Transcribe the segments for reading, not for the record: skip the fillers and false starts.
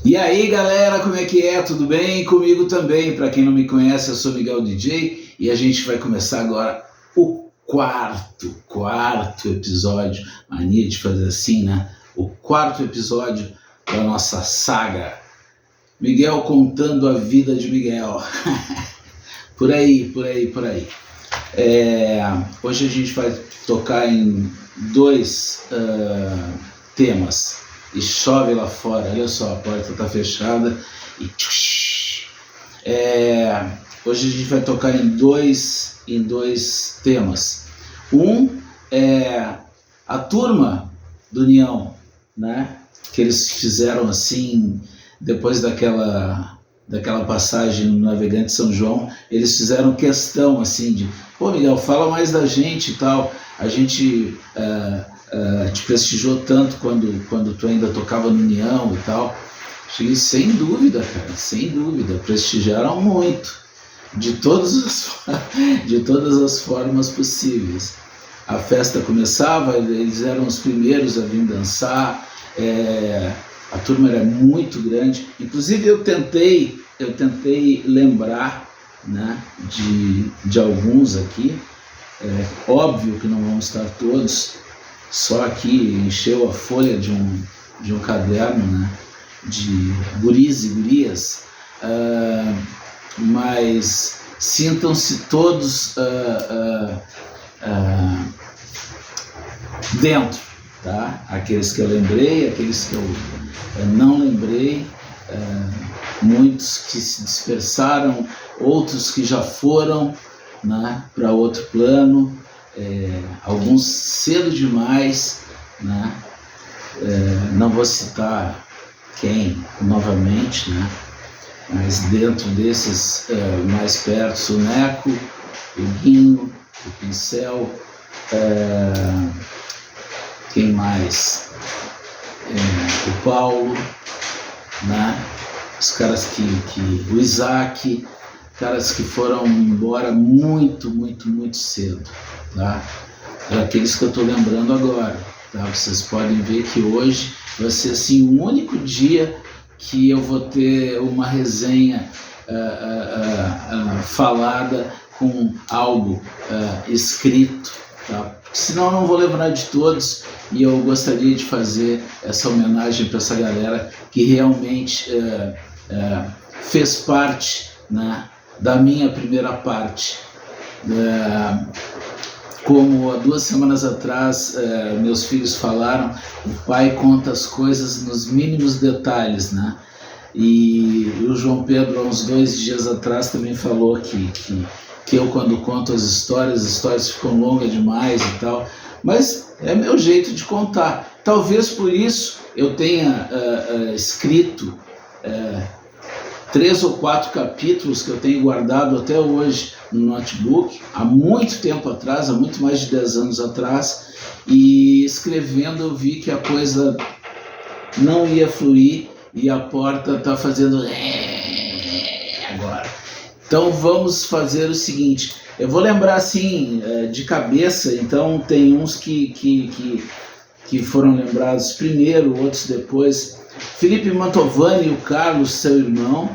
E aí galera, como é que é? Tudo bem? Comigo também. Para quem não me conhece, eu sou Miguel DJ e a gente vai começar agora o quarto episódio. Mania de fazer assim, né? O quarto episódio da nossa saga. Miguel contando a vida de Miguel. Por aí. Hoje a gente vai tocar em dois temas. E chove lá fora, olha só, a porta está fechada e hoje a gente vai tocar em dois temas. Um é a turma do União, né? Que eles fizeram assim, depois daquela passagem no Navegante São João, eles fizeram questão assim de, pô Miguel, fala mais da gente e tal, a gente te prestigiou tanto quando tu ainda tocava no União e tal. E sem dúvida, cara, sem dúvida, prestigiaram muito, de todas as formas possíveis. A festa começava, eles eram os primeiros a vir dançar, a turma era muito grande. Inclusive eu tentei lembrar, né, de alguns aqui, óbvio que não vão estar todos, só aqui encheu a folha de um caderno, né, de guris e gurias, mas sintam-se todos dentro, tá? Aqueles que eu lembrei, aqueles que eu não lembrei, muitos que se dispersaram, outros que já foram, né, para outro plano. Alguns cedo demais, né? Não vou citar quem novamente, né? Mas dentro desses mais perto, o Neco, o Guinho, o Pincel, quem mais? O Paulo, né? Os caras o Isaac, caras que foram embora muito cedo, tá? Aqueles que eu estou lembrando agora, tá? Vocês podem ver que hoje vai ser assim o único dia que eu vou ter uma resenha falada com algo escrito, tá? Senão eu não vou lembrar de todos, e eu gostaria de fazer essa homenagem para essa galera que realmente fez parte, né, da minha primeira parte. Como há 2 semanas atrás meus filhos falaram, o pai conta as coisas nos mínimos detalhes, né? E o João Pedro, há uns 2 dias atrás, também falou que eu, quando conto as histórias ficam longas demais e tal, mas é meu jeito de contar. Talvez por isso eu tenha escrito 3 ou 4 capítulos que eu tenho guardado até hoje no notebook, há muito tempo atrás, há muito mais de 10 anos atrás, e escrevendo eu vi que a coisa não ia fluir e a porta está fazendo agora. Então vamos fazer o seguinte, eu vou lembrar assim de cabeça, então tem uns que foram lembrados primeiro, outros depois. Felipe Mantovani e o Carlos, seu irmão,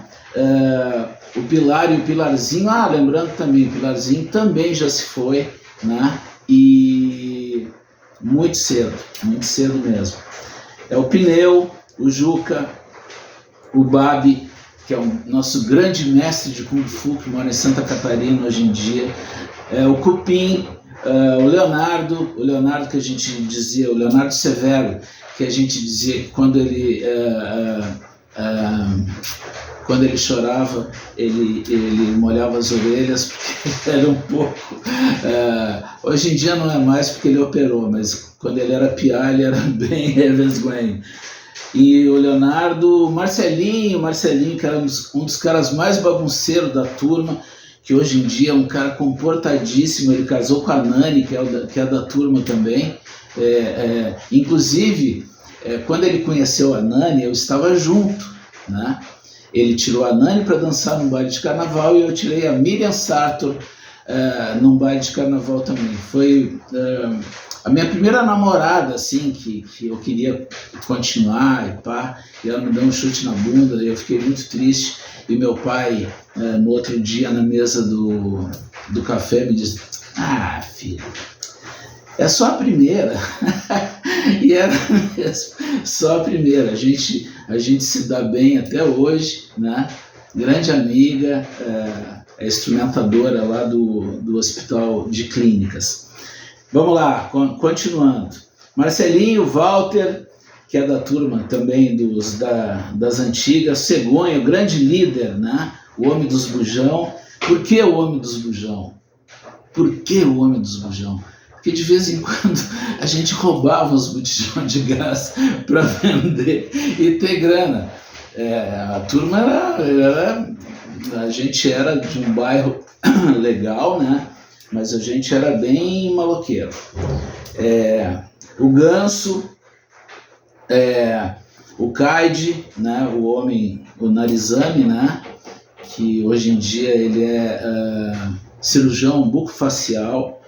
o Pilar e o Pilarzinho, lembrando também, o Pilarzinho também já se foi, né? E muito cedo mesmo. O Pneu, o Juca, o Babi, que é o nosso grande mestre de Kung Fu, que mora em Santa Catarina hoje em dia, o Cupim, o Leonardo que a gente dizia, o Leonardo Severo, que a gente dizia que quando ele chorava, ele molhava as orelhas, porque era um pouco... hoje em dia não é mais porque ele operou, mas quando ele era piá, ele era bem revesguenho. E o Leonardo, o Marcelinho, que era um dos caras mais bagunceiros da turma, que hoje em dia é um cara comportadíssimo, ele casou com a Nani, que é da turma também. Inclusive, quando ele conheceu a Nani, eu estava junto, né? Ele tirou a Nani para dançar no baile de carnaval e eu tirei a Miriam Sartor num baile de carnaval também. Foi a minha primeira namorada, assim, que eu queria continuar e pá, e ela me deu um chute na bunda, e eu fiquei muito triste. E meu pai, no outro dia, na mesa do café, me disse: ah, filho, é só a primeira. E era mesmo, só a primeira. A gente se dá bem até hoje, né? Grande amiga, é instrumentadora lá do Hospital de Clínicas. Vamos lá, continuando. Marcelinho, Walter, que é da turma também das antigas, Cegonha, o grande líder, né? O homem dos bujão. Por que o homem dos bujão? Por que o homem dos bujão? Porque de vez em quando a gente roubava os botijões de gás para vender e ter grana. A turma a gente era de um bairro legal, né? Mas a gente era bem maloqueiro. O Ganso, o Caide, né? O homem, o Narizame, né? Que hoje em dia ele é cirurgião bucofacial,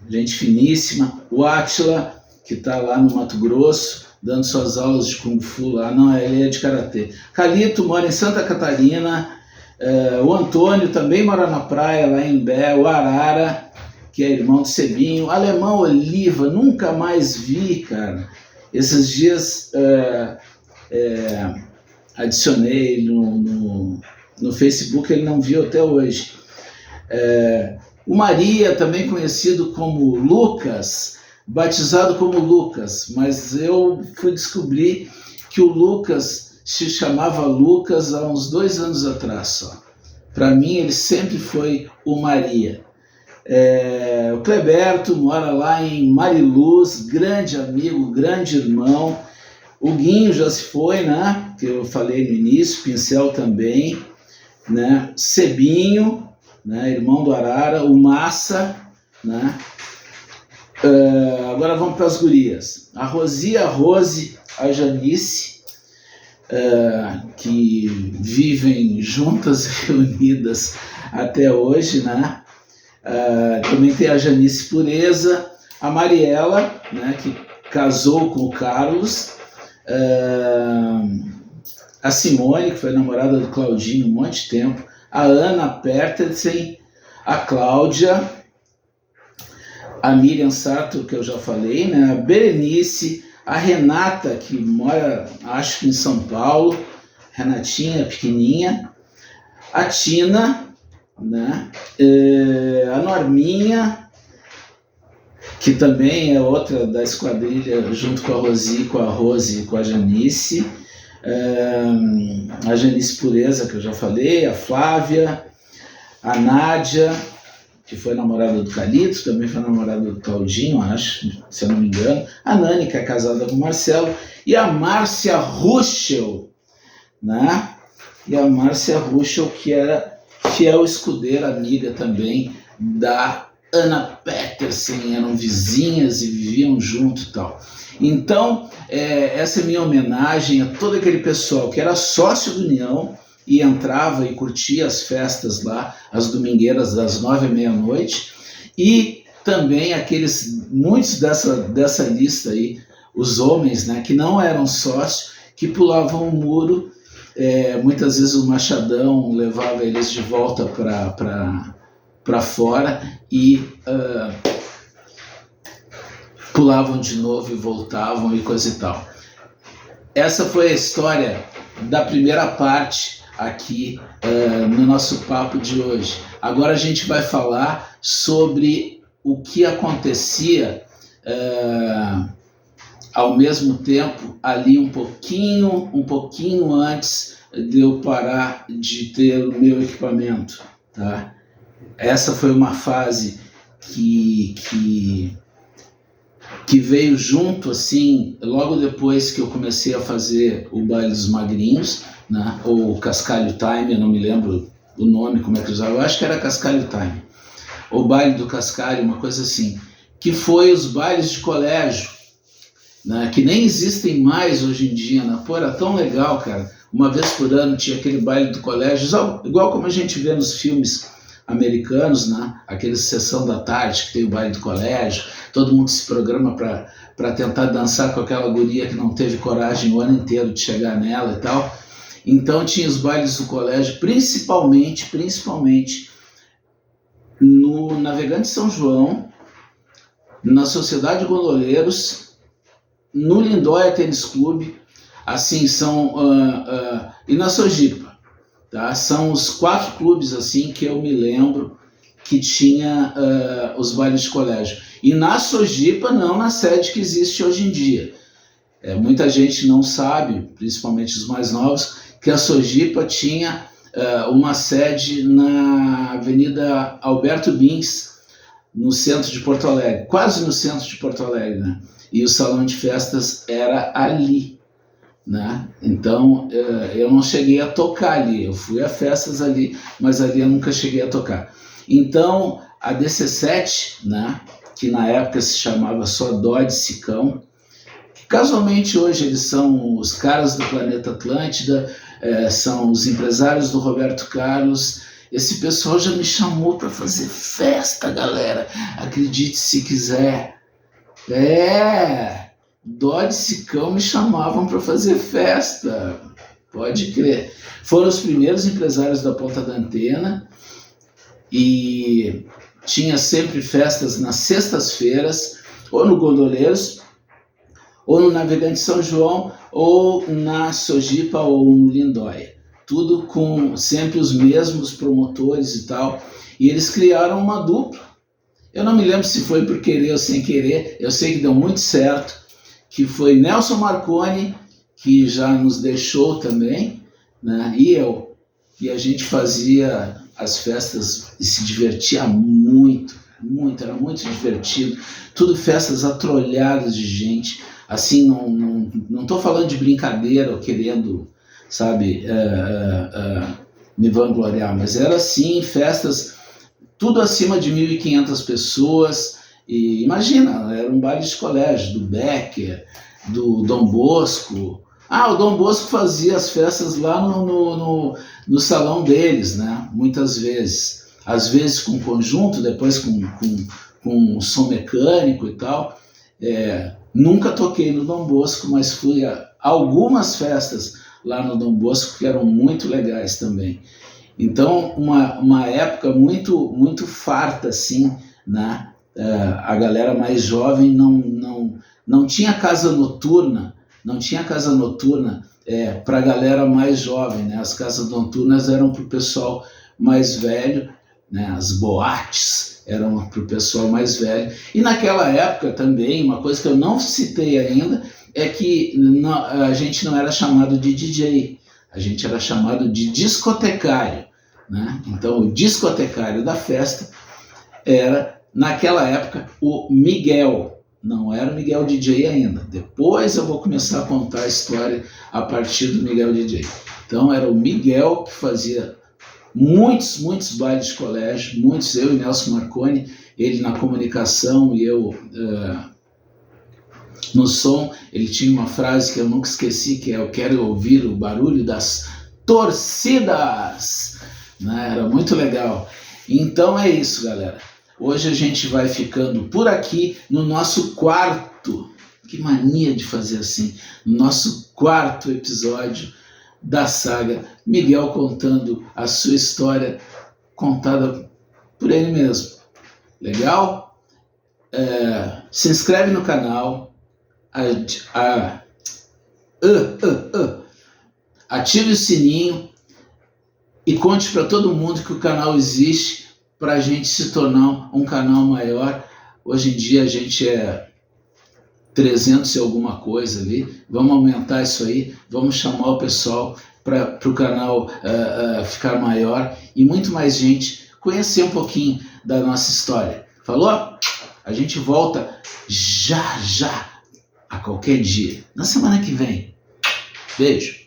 gente finíssima. O Átila, que está lá no Mato Grosso, dando suas aulas de Kung Fu lá. Não, ele é de Karatê. Calito mora em Santa Catarina. O Antônio também mora na praia, lá em Imbé. O Arara, que é irmão do Sebinho. O Alemão Oliva, nunca mais vi, cara. Esses dias adicionei ele no Facebook, ele não viu até hoje. O Maria, também conhecido como Lucas, batizado como Lucas, mas eu fui descobrir que o Lucas se chamava Lucas há uns 2 anos atrás só. Para mim, ele sempre foi o Maria. O Cleberto mora lá em Mariluz, grande amigo, grande irmão. O Guinho já se foi, né? Que eu falei no início, Pincel também, né? Sebinho, né? Irmão do Arara, o Massa, né? Agora vamos para as gurias. A Rosi, a Rose, a Janice, que vivem juntas, reunidas até hoje, né? Também tem a Janice Pureza, a Mariela, né? Que casou com o Carlos, a Simone, que foi namorada do Claudinho um monte de tempo, a Ana Pertensen, a Cláudia, a Miriam Sato, que eu já falei, né? A Berenice, a Renata, que mora, acho que em São Paulo, Renatinha, pequenininha, a Tina, né? A Norminha, que também é outra da esquadrilha, junto com a Rosi, com a Rose e com a Janice, a Janice Pureza, que eu já falei, a Flávia, a Nádia, que foi namorada do Calito, também foi namorada do Claudinho, acho, se eu não me engano, a Nani, que é casada com o Marcelo, e a Márcia Ruschel, né? E a Márcia Ruschel, que era fiel escudeira, amiga também da Ana Petersen, eram vizinhas e viviam junto e tal. Então, essa é minha homenagem a todo aquele pessoal que era sócio do União e entrava e curtia as festas lá, as domingueiras das 9h à meia-noite, e também muitos dessa lista aí, os homens, né, que não eram sócios, que pulavam o muro, muitas vezes o Machadão levava eles de volta para fora e pulavam de novo e voltavam e coisa e tal. Essa foi a história da primeira parte aqui no nosso papo de hoje. Agora a gente vai falar sobre o que acontecia ao mesmo tempo ali um pouquinho antes de eu parar de ter o meu equipamento, tá? Essa foi uma fase que veio junto, assim, logo depois que eu comecei a fazer o Baile dos Magrinhos, né? Ou Cascalho Time, eu não me lembro o nome, como é que usava, eu acho que era Cascalho Time, o Baile do Cascalho, uma coisa assim, que foi os bailes de colégio, né? Que nem existem mais hoje em dia, né? Pô, era tão legal, cara, uma vez por ano tinha aquele baile do colégio, igual como a gente vê nos filmes americanos, né? Aquele sessão da tarde que tem o baile do colégio, todo mundo se programa para tentar dançar com aquela guria que não teve coragem o ano inteiro de chegar nela e tal. Então tinha os bailes do colégio, principalmente no Navegante São João, na Sociedade de Gondoleiros, no Lindóia Tênis Clube, assim, e na Sojipa, tá? São os 4 clubes assim que eu me lembro que tinha os bailes de colégio. E na Sojipa, não na sede que existe hoje em dia. Muita gente não sabe, principalmente os mais novos, que a Sojipa tinha uma sede na Avenida Alberto Bins, no centro de Porto Alegre, quase no centro de Porto Alegre, né? E o salão de festas era ali, né? Então eu não cheguei a tocar ali, eu fui a festas ali, mas ali eu nunca cheguei a tocar. Então a DC7, né, que na época se chamava só Dodge Sicão, que casualmente hoje eles são os caras do Planeta Atlântida, são os empresários do Roberto Carlos. Esse pessoal já me chamou para fazer festa, galera, acredite se quiser. Dodge Sicão me chamavam para fazer festa, pode crer. Foram os primeiros empresários da Ponta da Antena e tinha sempre festas nas sextas-feiras, ou no Gondoleiros, ou no Navegante São João, ou na Sojipa, ou no Lindóia. Tudo com sempre os mesmos promotores e tal. E eles criaram uma dupla. Eu não me lembro se foi por querer ou sem querer, eu sei que deu muito certo, que foi Nelson Marconi, que já nos deixou também, né? E eu. E a gente fazia as festas e se divertia muito, era muito divertido. Tudo festas atrolhadas de gente. Assim, não estou falando de brincadeira ou querendo, sabe, me vangloriar, mas era assim, festas, tudo acima de 1.500 pessoas. E imagina, era um baile de colégio, do Becker, do Dom Bosco. O Dom Bosco fazia as festas lá no salão deles, né? Muitas vezes. Às vezes com conjunto, depois com som mecânico e tal. Nunca toquei no Dom Bosco, mas fui a algumas festas lá no Dom Bosco que eram muito legais também. Então, uma época muito, muito farta, assim, né? A galera mais jovem não tinha casa noturna, para a galera mais jovem, né? As casas noturnas eram para o pessoal mais velho, né? As boates eram para o pessoal mais velho. E naquela época também, uma coisa que eu não citei ainda, é que a gente não era chamado de DJ, a gente era chamado de discotecário, né? Então o discotecário da festa era, naquela época, o Miguel. Não era o Miguel DJ ainda. Depois eu vou começar a contar a história a partir do Miguel DJ. Então era o Miguel que fazia muitos bailes de colégio, eu e Nelson Marconi, ele na comunicação e eu no som. Ele tinha uma frase que eu nunca esqueci, que é: eu quero ouvir o barulho das torcidas, né? Era muito legal. Então é isso, galera. Hoje a gente vai ficando por aqui no nosso quarto, que mania de fazer assim, no nosso quarto episódio da saga Miguel contando a sua história, contada por ele mesmo. Legal? Se inscreve no canal, ative o sininho e conte para todo mundo que o canal existe, para a gente se tornar um canal maior. Hoje em dia a gente é 300 e alguma coisa ali. Vamos aumentar isso aí, vamos chamar o pessoal para o canal ficar maior e muito mais gente conhecer um pouquinho da nossa história. Falou? A gente volta já, a qualquer dia, na semana que vem. Beijo.